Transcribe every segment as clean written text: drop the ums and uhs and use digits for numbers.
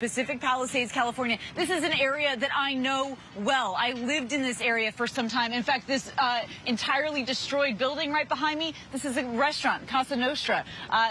Pacific Palisades, California. This is an area that I know well. I lived in this area for some time. In fact, this entirely destroyed building right behind me, this is a restaurant, Casa Nostra.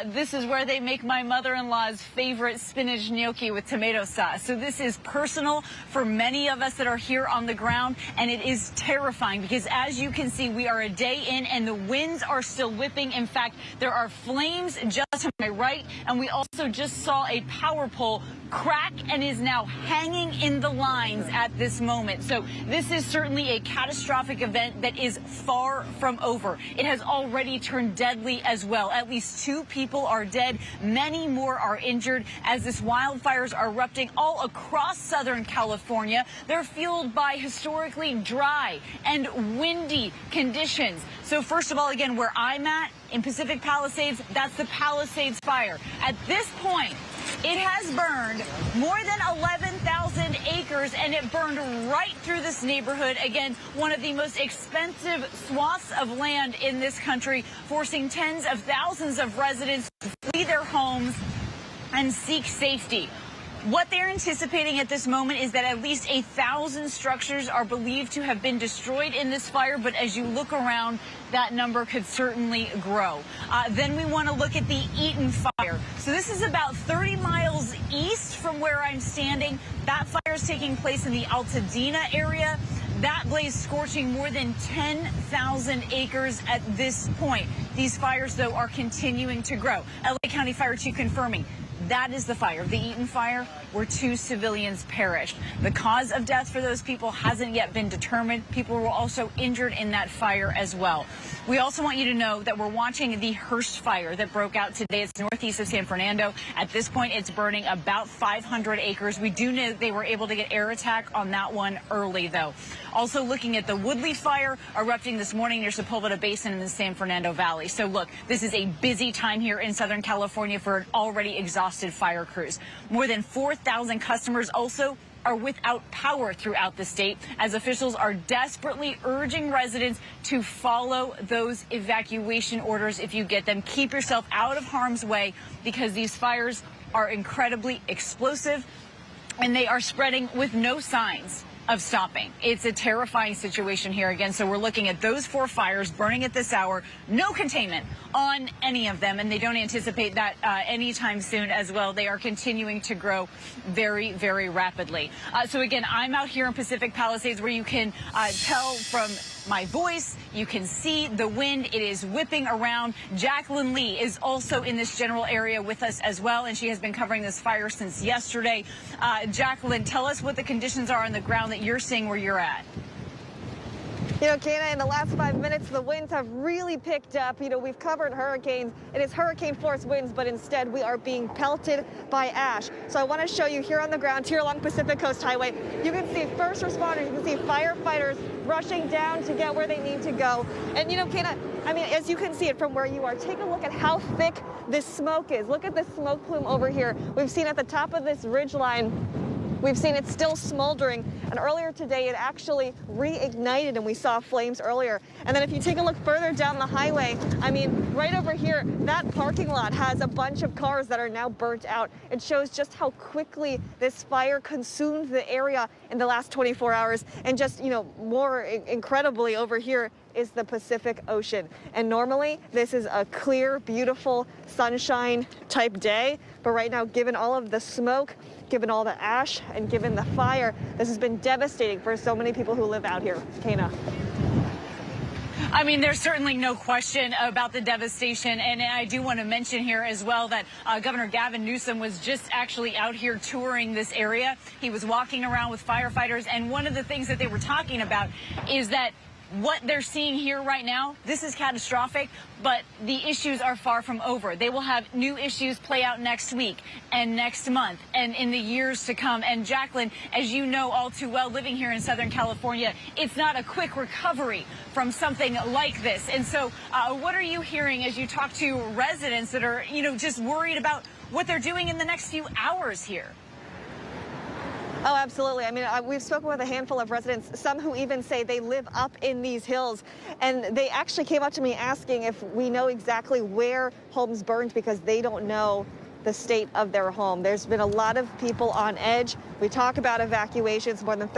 This is where they make my mother-in-law's favorite spinach gnocchi with tomato sauce. So this is personal for many of us that are here on the ground, and it is terrifying because, as you can see, we are a day in and the winds are still whipping. In fact, there are flames just to my right, and we also just saw a power pole crack and is now hanging in the lines at this moment. So this is certainly a catastrophic event that is far from over. It has already turned deadly as well. At least 2 people are dead. Many more are injured as these wildfires are erupting all across Southern California. They're fueled by historically dry and windy conditions. So first of all, again, where I'm at in Pacific Palisades, that's the Palisades Fire. At this point, it has burned more than 11,000 acres, and it burned right through this neighborhood. Again, one of the most expensive swaths of land in this country, forcing tens of thousands of residents to flee their homes and seek safety. What they're anticipating at this moment is that at least 1,000 structures are believed to have been destroyed in this fire, but as you look around, that number could certainly grow. Then we want to look at the Eaton fire. So this is about 30 miles east from where I'm standing. That fire is taking place in the Altadena area. That blaze scorching more than 10,000 acres at this point. These fires, though, are continuing to grow. LA County Fire Chief confirming that is the fire, the Eaton fire, where 2 civilians perished. The cause of death for those people hasn't yet been determined. People were also injured in that fire as well. We also want you to know that we're watching the Hearst fire that broke out today. It's northeast of San Fernando. At this point, it's burning about 500 acres. We do know they were able to get air attack on that one early, though. Also looking at the Woodley fire erupting this morning near Sepulveda Basin in the San Fernando Valley. So look, this is a busy time here in Southern California for an already exhausted fire crews. More than 4,000 customers also are without power throughout the state, as officials are desperately urging residents to follow those evacuation orders if you get them. Keep yourself out of harm's way because these fires are incredibly explosive and they are spreading with no signs of stopping. It's a terrifying situation here again. So we're looking at those 4 fires burning at this hour. No containment on any of them, and they don't anticipate that anytime soon as well. They are continuing to grow very, very rapidly. So again, I'm out here in Pacific Palisades where you can tell from my voice, you can see the wind. It is whipping around. Jacqueline Lee is also in this general area with us as well, and she has been covering this fire since yesterday. Jacqueline, tell us what the conditions are on the ground that you're seeing where you're at. You know, Kayna, in the last 5 minutes, the winds have really picked up. You know, we've covered hurricanes. It is hurricane force winds, but instead we are being pelted by ash. So I want to show you here on the ground, here along Pacific Coast Highway. You can see first responders, you can see firefighters rushing down to get where they need to go. And, you know, Kayna, I mean, as you can see it from where you are, take a look at how thick this smoke is. Look at the smoke plume over here. We've seen at the top of this ridge line, we've seen it still smoldering, and earlier today it actually reignited and we saw flames earlier. And then if you take a look further down the highway, I mean, right over here, that parking lot has a bunch of cars that are now burnt out. It shows just how quickly this fire consumed the area in the last 24 hours. And just, you know, more incredibly over here is the Pacific Ocean. And normally this is a clear, beautiful, sunshine type day. But right now, given all of the smoke, given all the ash, and given the fire, this has been devastating for so many people who live out here. Kayna. I mean, there's certainly no question about the devastation. And I do want to mention here as well that Governor Gavin Newsom was just actually out here touring this area. He was walking around with firefighters. And one of the things that they were talking about is that what they're seeing here right now, this is catastrophic, but the issues are far from over. They will have new issues play out next week and next month and in the years to come. And Jacqueline, as you know all too well, living here in Southern California, it's not a quick recovery from something like this. And so what are you hearing as you talk to residents that are, you know, just worried about what they're doing in the next few hours here? Oh, absolutely. I mean, we've spoken with a handful of residents, some who even say they live up in these hills. And they actually came up to me asking if we know exactly where homes burned because they don't know the state of their home. There's been a lot of people on edge. We talk about evacuations, more than 30